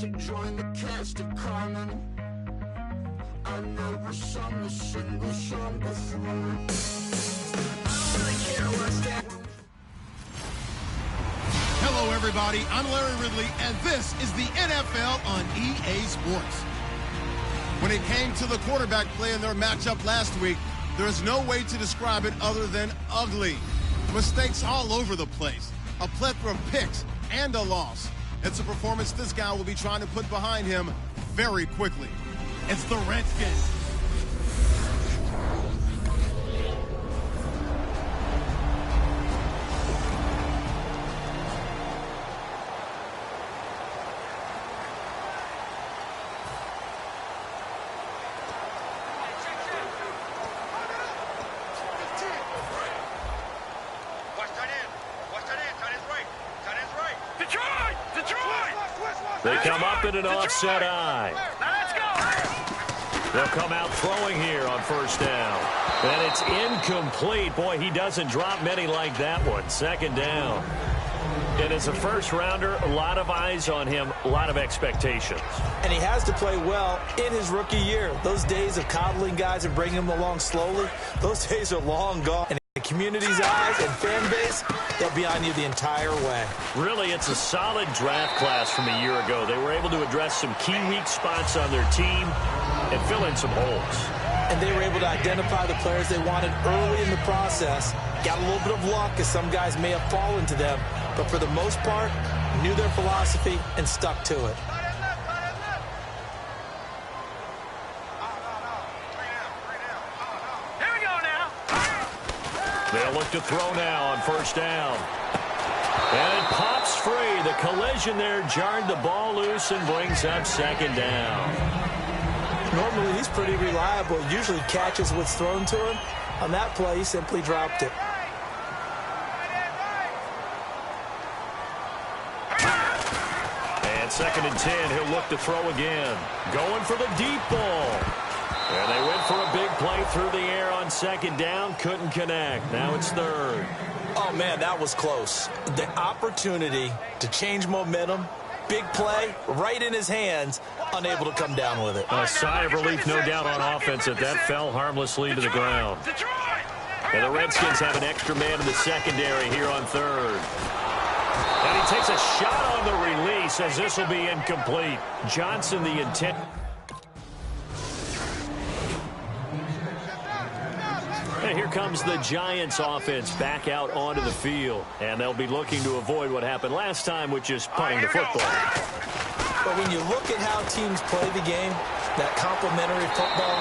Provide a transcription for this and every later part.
to join the cast of Carmen. I never sung a single song before. I don't really care what's that. Hello, everybody. I'm Larry Ridley, and this is the NFL on EA Sports. When it came to the quarterback play in their matchup last week, there is no way to describe it other than ugly. Mistakes all over the place, a plethora of picks, and a loss. It's a performance this guy will be trying to put behind him very quickly. It's the Redskins. They come up in an offset eye. They'll come out throwing here on first down. And it's incomplete. Boy, he doesn't drop many like that one. Second down. And as a first-rounder, a lot of eyes on him, a lot of expectations. And he has to play well in his rookie year. Those days of coddling guys and bringing them along slowly, those days are long gone. And the community's eyes and fan base, they'll be on you the entire way. Really, it's a solid draft class from a year ago. They were able to address some key weak spots on their team and fill in some holes. And they were able to identify the players they wanted early in the process. Got a little bit of luck, as some guys may have fallen to them, but for the most part, knew their philosophy and stuck to it. They'll look to throw now on first down. And it pops free. The collision there jarred the ball loose and brings up second down. Normally, he's pretty reliable. Usually catches what's thrown to him. On that play, he simply dropped it. And second and 10, he'll look to throw again. Going for the deep ball. And they went for a big play through the air on second down. Couldn't connect. Now it's third. Oh, man, that was close. The opportunity to change momentum, big play, right in his hands, unable to come down with it. A sigh of relief, no doubt, on offense that fell harmlessly to the ground. And the Redskins have an extra man in the secondary here on third. And he takes a shot on the release as this will be incomplete. Johnson, the intent. And here comes the Giants offense back out onto the field. And they'll be looking to avoid what happened last time, which is punting the football. But when you look at how teams play the game, that complementary football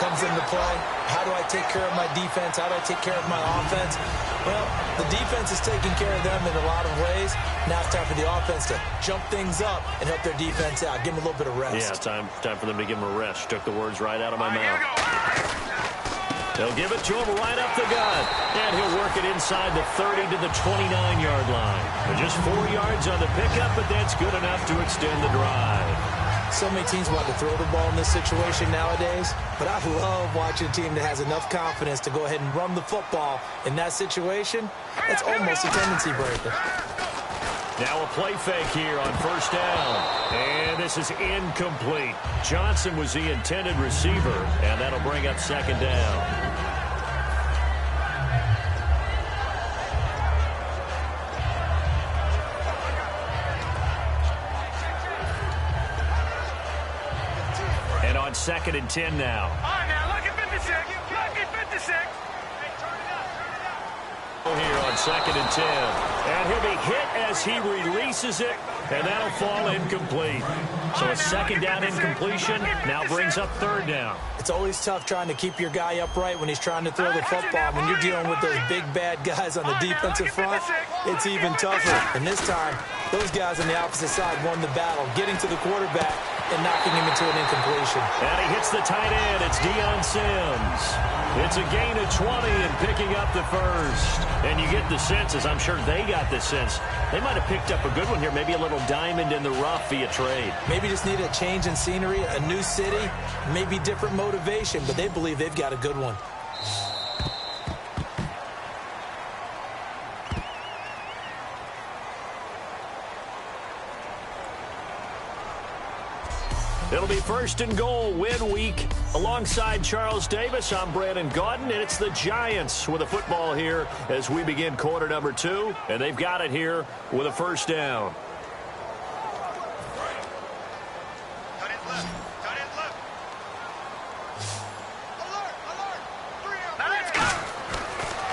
comes into play. How do I take care of my defense? How do I take care of my offense? Well, the defense is taking care of them in a lot of ways. Now it's time for the offense to jump things up and help their defense out. Give them a little bit of rest. Yeah, time for them to give them a rest. Took the words right out of my mouth. They'll give it to him right up the gut. And he'll work it inside the 30 to the 29-yard line. But just 4 yards on the pickup, but that's good enough to extend the drive. So many teams want to throw the ball in this situation nowadays, but I love watching a team that has enough confidence to go ahead and run the football in that situation. That's almost a tendency breaker. Now a play fake here on first down. And this is incomplete. Johnson was the intended receiver, and that'll bring up second down. And on second and 10 now. All right, now look at 56. Look at 56. Here on second and 10. And he'll be hit as he releases it, and that'll fall incomplete. So a second down incompletion now brings up third down. It's always tough trying to keep your guy upright when he's trying to throw the football. When you're dealing with those big, bad guys on the defensive front, it's even tougher. And this time, those guys on the opposite side won the battle, getting to the quarterback and knocking him into an incompletion. And he hits the tight end. It's Deion Sims. It's a gain of 20 and picking up the first. And you get the sense, as I'm sure they got the sense, they might have picked up a good one here, maybe a little diamond in the rough via trade. Maybe just need a change in scenery, a new city, maybe different motivation, but they believe they've got a good one. It'll be first and goal, win week. Alongside Charles Davis, I'm Brandon Gaudin, and it's the Giants with a football here as we begin quarter number 2. And they've got it here with a first down.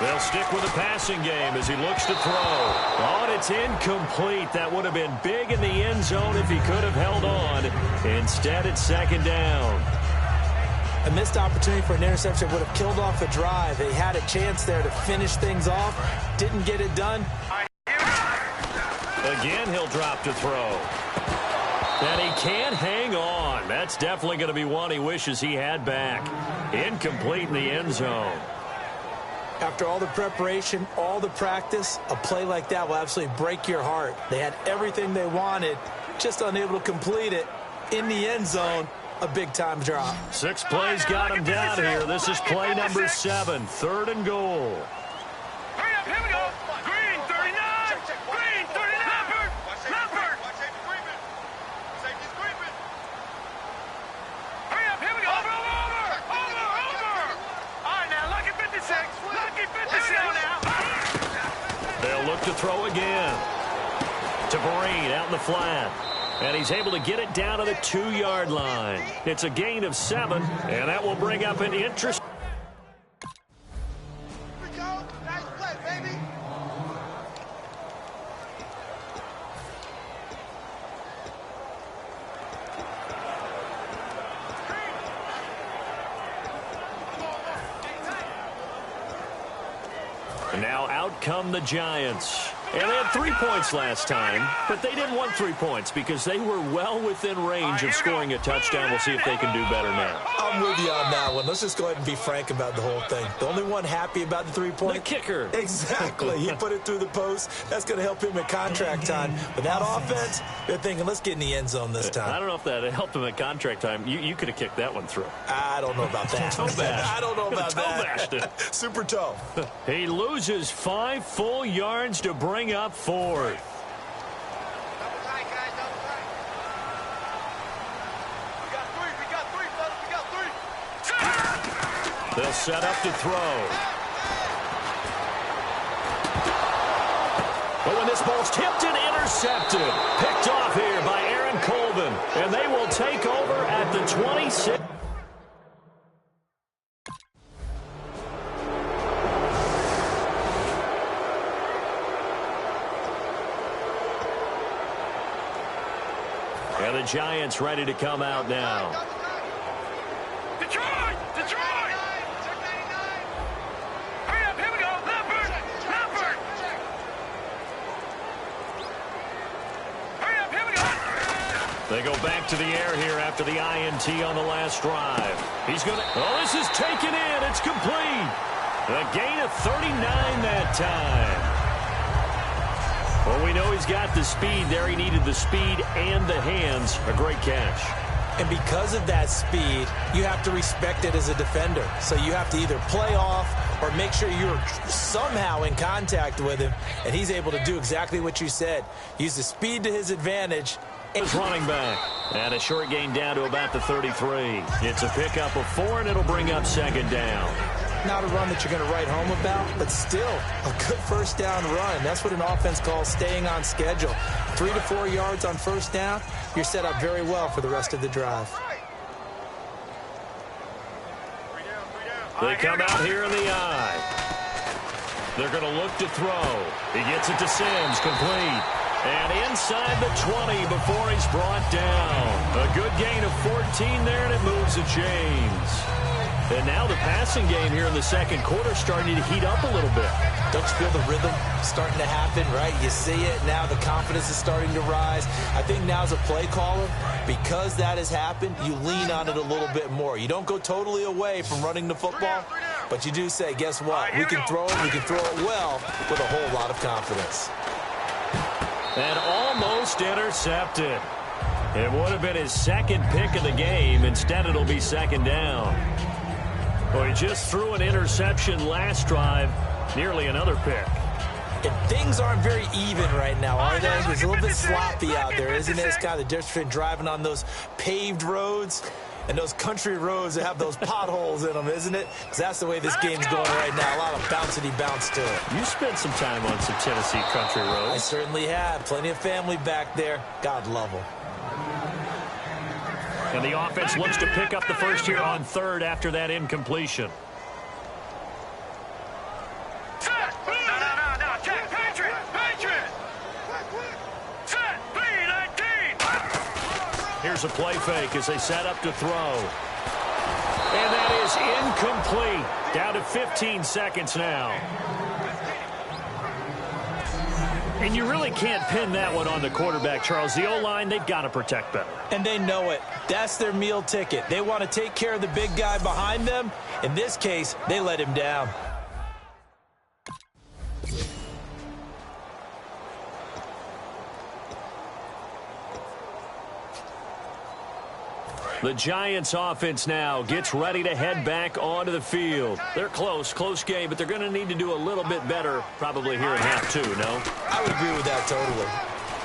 They'll stick with the passing game as he looks to throw. Oh, and it's incomplete. That would have been big in the end zone if he could have held on. Instead, it's second down. A missed opportunity for an interception would have killed off a drive. They had a chance there to finish things off. Didn't get it done. Again, he'll drop to throw. And he can't hang on. That's definitely going to be one he wishes he had back. Incomplete in the end zone. After all the preparation, all the practice, a play like that will absolutely break your heart. They had everything they wanted, just unable to complete it. In the end zone, a big-time drop. 6 plays got him down here. This is play number 7, third and goal. Hurry up, here we go. Green, 39. Green, 39. Leopard. Safety's creeping. Hurry up, here we go. Over. All right, now, lucky 56. Lucky 56 now. They'll look to throw again. To Breen out in the flat. And he's able to get it down to the 2-yard line. It's a gain of 7, and that will bring up an interest. Here we go. Nice play, baby. And now out come the Giants. And they had 3 points last time, but they didn't want 3 points because they were well within range of scoring a touchdown. We'll see if they can do better now. I'm with you on that one. Let's just go ahead and be frank about the whole thing. The only one happy about the 3-point? The kicker. Exactly. He put it through the post. That's going to help him at contract time. With that offense, they're thinking, let's get in the end zone this time. I don't know if that helped him at contract time. You could have kicked that one through. I don't know about that. Toe bash. I don't know about Toe-bashed that. it. Super toe. He loses 5 full yards to bring up 4. Double tight, guys. Double tight. We got 3, fellas. We got 3. They'll set up to throw. But when this ball's tipped and intercepted, picked off here by Aaron Colvin, and they will take over at the 26. And the Giants ready to come out now. Detroit. Hurry up, here we go. Leopard. Hurry up, here we go. They go back to the air here after the INT on the last drive. He's going to... Oh, this is taken in. It's complete. A gain of 39 that time. Well, we know he's got the speed there. He needed the speed and the hands. A great catch. And because of that speed, you have to respect it as a defender. So you have to either play off or make sure you're somehow in contact with him. And he's able to do exactly what you said. Use the speed to his advantage. His running back. And a short gain down to about the 33. It's a pickup of 4, and it'll bring up second down. Not a run that you're going to write home about, but still a good first down run. That's what an offense calls staying on schedule. 3 to 4 yards on first down, you're set up very well for the rest of the drive. They come out here in the eye. They're going to look to throw. He gets it to Sims, complete. And inside the 20 before he's brought down. A good gain of 14 there, and it moves the chains. And now the passing game here in the second quarter starting to heat up a little bit. Don't you feel the rhythm starting to happen, right? You see it. Now the confidence is starting to rise. I think now as a play caller, because that has happened, you lean on it a little bit more. You don't go totally away from running the football, but you do say, guess what? We can throw it. We can throw it well with a whole lot of confidence. And almost intercepted. It would have been his second pick of the game. Instead, it'll be second down. Well, he just threw an interception last drive, nearly another pick. And things aren't very even right now, are they? It's a little bit sloppy out there, isn't it? It's kind of the difference between driving on those paved roads and those country roads that have those potholes in them, isn't it? Because that's the way this game's going right now. A lot of bouncy bounce to it. You spent some time on some Tennessee country roads. I certainly have. Plenty of family back there. God love them. And the offense looks to pick up the first here on third after that incompletion. Here's a play fake as they set up to throw. And that is incomplete. Down to 15 seconds now. And you really can't pin that one on the quarterback, Charles. The O-line, they've got to protect better. And they know it. That's their meal ticket. They want to take care of the big guy behind them. In this case, they let him down. The Giants offense now gets ready to head back onto the field. They're close game, but they're going to need to do a little bit better probably here in half two, no? I would agree with that totally.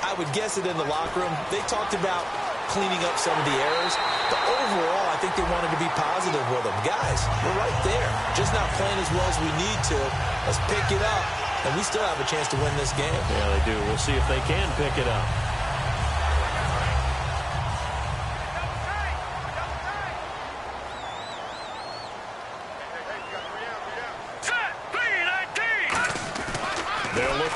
I would guess it in the locker room. They talked about cleaning up some of the errors, but overall, I think they wanted to be positive with them. Guys, we're right there. Just not playing as well as we need to. Let's pick it up, and we still have a chance to win this game. Yeah, they do. We'll see if they can pick it up.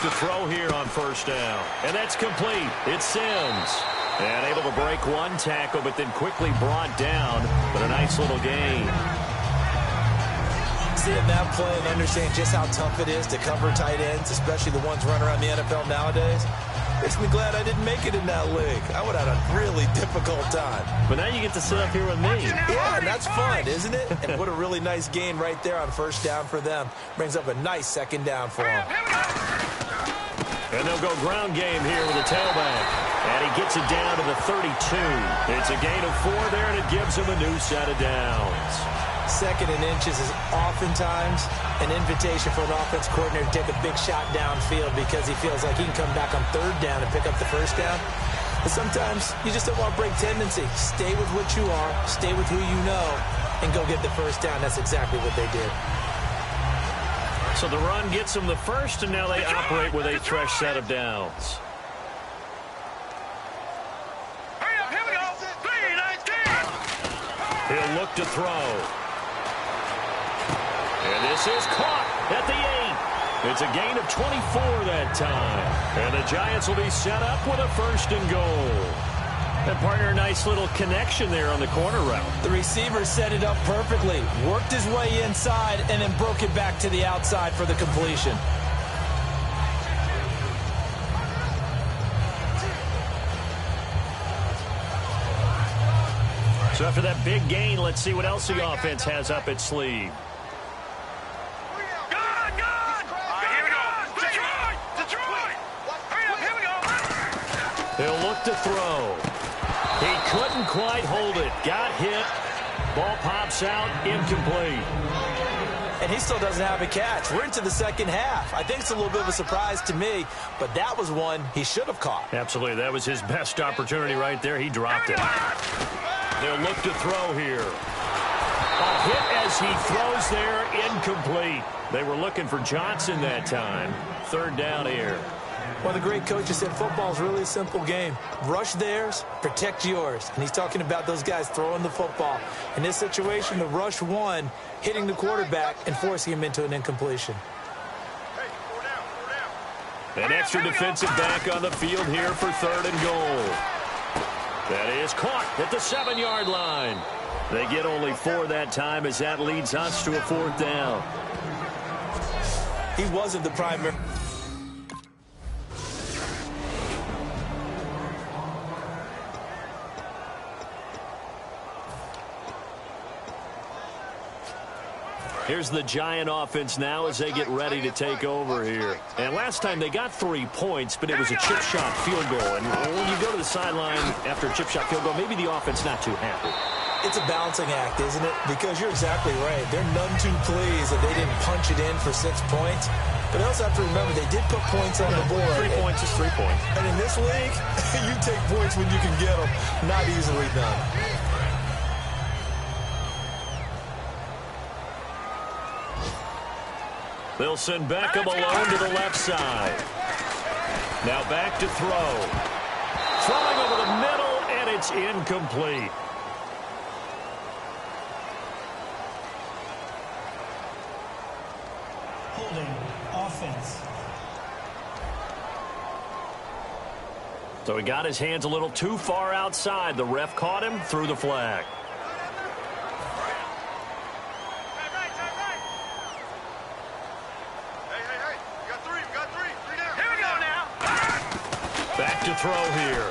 To throw here on first down. And that's complete. It's Sims. And able to break one tackle, but then quickly brought down. But a nice little gain. Seeing that play and understand just how tough it is to cover tight ends, especially the ones running around the NFL nowadays, makes me glad I didn't make it in that league. I would have had a really difficult time. But now you get to sit up here with me. Yeah, and that's fun, isn't it? And what a really nice gain right there on first down for them. Brings up a nice second down for them. And they'll go ground game here with a tailback. And he gets it down to the 32. It's a gain of 4 there, and it gives him a new set of downs. Second and inches is oftentimes an invitation for an offense coordinator to take a big shot downfield because he feels like he can come back on third down and pick up the first down. But sometimes you just don't want to break tendency. Stay with what you are, stay with who you know, and go get the first down. That's exactly what they did. So the run gets them the first, and now they operate with a fresh set of downs. Here we go. 3-19. He'll look to throw. And this is caught at the 8. It's a gain of 24 that time. And the Giants will be set up with a first and goal. And partner, a nice little connection there on the corner route. The receiver set it up perfectly, worked his way inside, and then broke it back to the outside for the completion. So after that big gain, let's see what else the offense has up its sleeve. He'll look to throw. He couldn't quite hold it. Got hit. Ball pops out. Incomplete. And he still doesn't have a catch. We're into the second half. I think it's a little bit of a surprise to me, but that was one he should have caught. Absolutely. That was his best opportunity right there. He dropped it. They'll look to throw here. A hit as he throws there. Incomplete. They were looking for Johnson that time. Third down here. One of the great coaches said football is really a simple game. Rush theirs, protect yours. And he's talking about those guys throwing the football. In this situation, the rush one, hitting the quarterback and forcing him into an incompletion. An extra defensive back on the field here for third and goal. That is caught at the 7-yard line. They get only 4 that time as that leads us to a fourth down. He wasn't the primary. Here's the Giant offense now as they get ready to take over here. And last time they got 3 points, but it was a chip shot field goal. And when you go to the sideline after a chip shot field goal, maybe the offense not too happy. It's a balancing act, isn't it? Because you're exactly right. They're none too pleased that they didn't punch it in for 6 points. But they also have to remember they did put points on the board. 3 points is 3 points. And in this league, you take points when you can get them. Not easily done. They'll send Beckham alone to the left side. Now back to throw. Throwing over the middle, and it's incomplete. Holding offense. So he got his hands a little too far outside. The ref caught him, threw the flag. Back to throw here.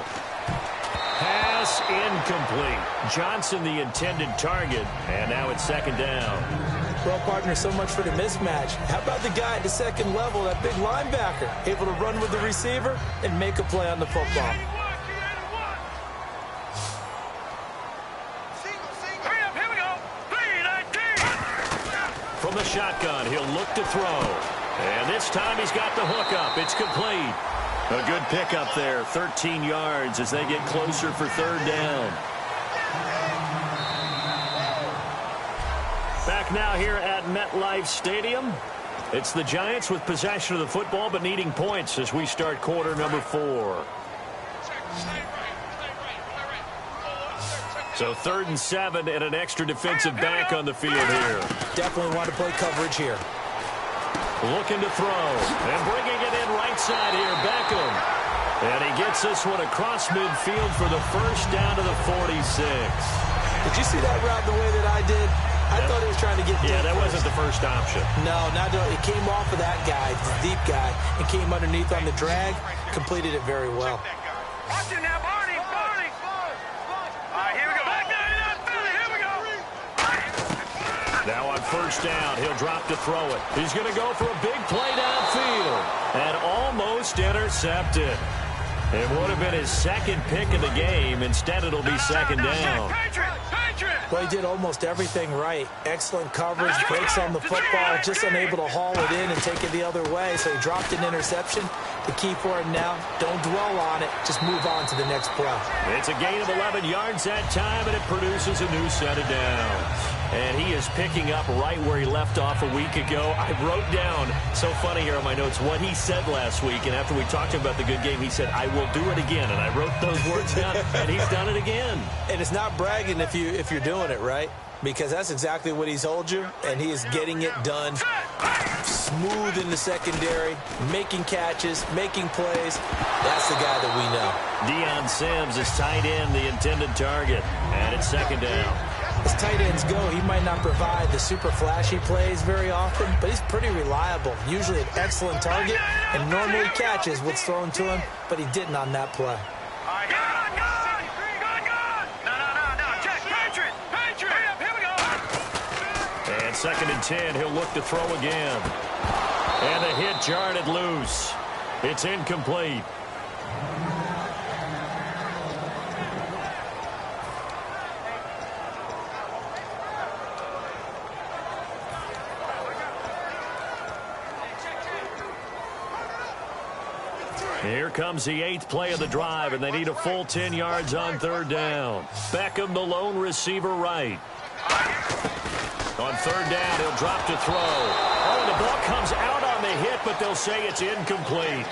Pass incomplete. Johnson the intended target, and now it's second down. Well, partner, so much for the mismatch. How about the guy at the second level, that big linebacker, able to run with the receiver and make a play on the football? From the shotgun, he'll look to throw. And this time he's got the hook up. It's complete. A good pickup there, 13 yards as they get closer for third down. Back now here at MetLife Stadium. It's the Giants with possession of the football but needing points as we start quarter number 4. So 3rd and 7 and an extra defensive back on the field here. Definitely want to play coverage here. Looking to throw and bringing it in right side here, Beckham. And he gets this one across midfield for the first down to the 46. Did you see that route the way that I did? I thought he was trying to get deep. Yeah, that wasn't the first option. No, it came off of that guy, the deep guy, and came underneath on the drag. Completed it very well. Watch it now, Barney. All right, here we go. Here we go. Now on first down, he'll drop to throw it. He's going to go for a big play downfield and almost intercepted. It would have been his second pick of the game. Instead, it'll be second down. Well, he did almost everything right. Excellent coverage, breaks on the football, just unable to haul it in and take it the other way. So he dropped an interception. The key for him now, don't dwell on it. Just move on to the next play. It's a gain of 11 yards that time, and it produces a new set of downs. And he is picking up right where he left off a week ago. I wrote down, so funny here on my notes, what he said last week. And after we talked to him about the good game, he said, I will do it again. And I wrote those words down, and he's done it again. And it's not bragging if you're doing it, right? Because that's exactly what he's told you, and he is getting it done. Smooth in the secondary, making catches, making plays. That's the guy that we know. Deion Sims is tight end, the intended target. And it's second down. As tight ends go, he might not provide the super flashy plays very often, but he's pretty reliable. Usually an excellent target, and normally catches what's thrown to him, but he didn't on that play. And second and 10, he'll look to throw again. And the hit jarred it loose. It's incomplete. Here comes the 8th play of the drive, and they need a full 10 yards on third down. Beckham, the lone receiver right. On third down, he'll drop to throw. Oh, and the ball comes out on the hit, but they'll say it's incomplete.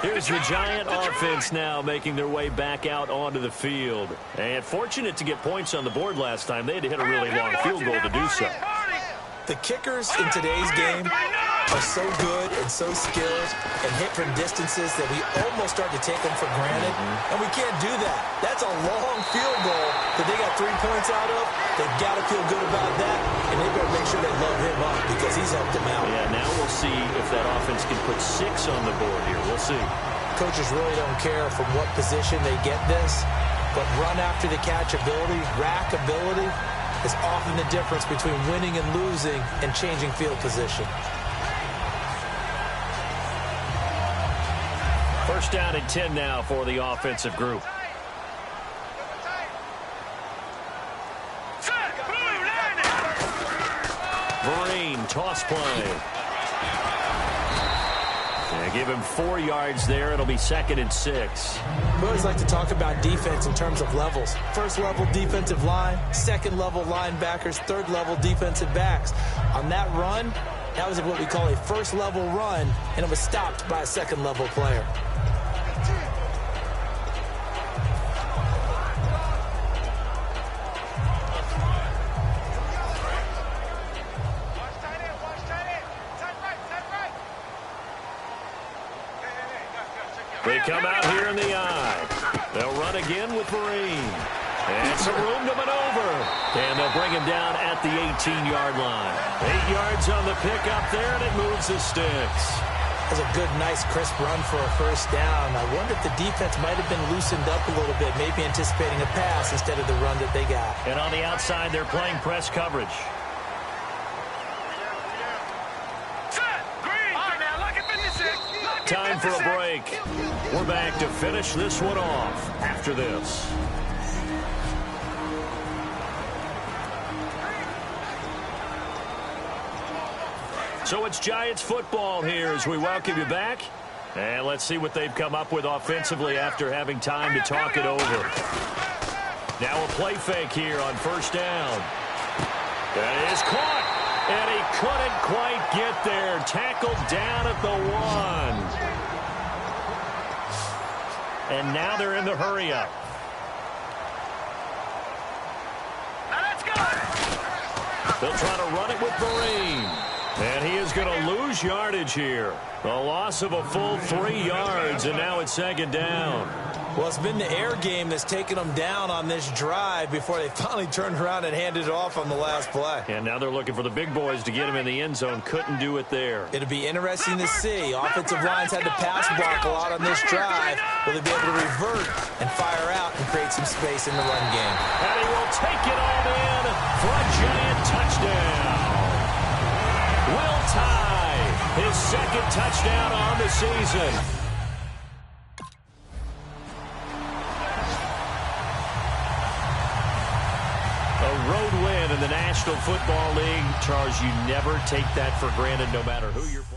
Here's the Giant offense now making their way back out onto the field. And fortunate to get points on the board last time. They had to hit a really long field goal to do so. The kickers in today's game are so good and so skilled and hit from distances that we almost start to take them for granted. And we can't do that. That's a long field goal that they got 3 points out of. They've got to feel good about that, and they better make sure they load him up because he's helped them out. Yeah, now we'll see if that offense can put 6 on the board here. We'll see. Coaches really don't care from what position they get this, but run after the catch ability, rack ability, is often the difference between winning and losing and changing field position. First down and 10 now for the offensive group. toss play. And give him 4 yards there. It'll be 2nd and 6. We always like to talk about defense in terms of levels. First level defensive line, second level linebackers, third level defensive backs. On that run, that was what we call a first level run, and it was stopped by a second level player. They come out here in the eye. They'll run again with Marine. And some room to maneuver. And they'll bring him down at the 18-yard line. 8 yards on the pickup there, and it moves the sticks. That's a good, nice, crisp run for a first down. I wonder if the defense might have been loosened up a little bit, maybe anticipating a pass instead of the run that they got. And on the outside, they're playing press coverage. Time for a break. We're back to finish this one off after this. So it's Giants football here as we welcome you back. And let's see what they've come up with offensively after having time to talk it over. Now a play fake here on first down. That is caught. And he couldn't quite get there. Tackled down at the 1. And now they're in the hurry-up. They'll try to run it with Marine. And he is going to lose yardage here. A loss of a full 3 yards, and now it's 2nd down. Well, it's been the air game that's taken them down on this drive before they finally turned around and handed it off on the last play. And now they're looking for the big boys to get him in the end zone. Couldn't do it there. It'll be interesting to see. Offensive lines had to pass block a lot on this drive. Will they be able to revert and fire out and create some space in the run game? And he will take it all in for a Giant touchdown. Will tie his 2nd touchdown on the season. A road win in the National Football League. Charles, you never take that for granted no matter who you're playing.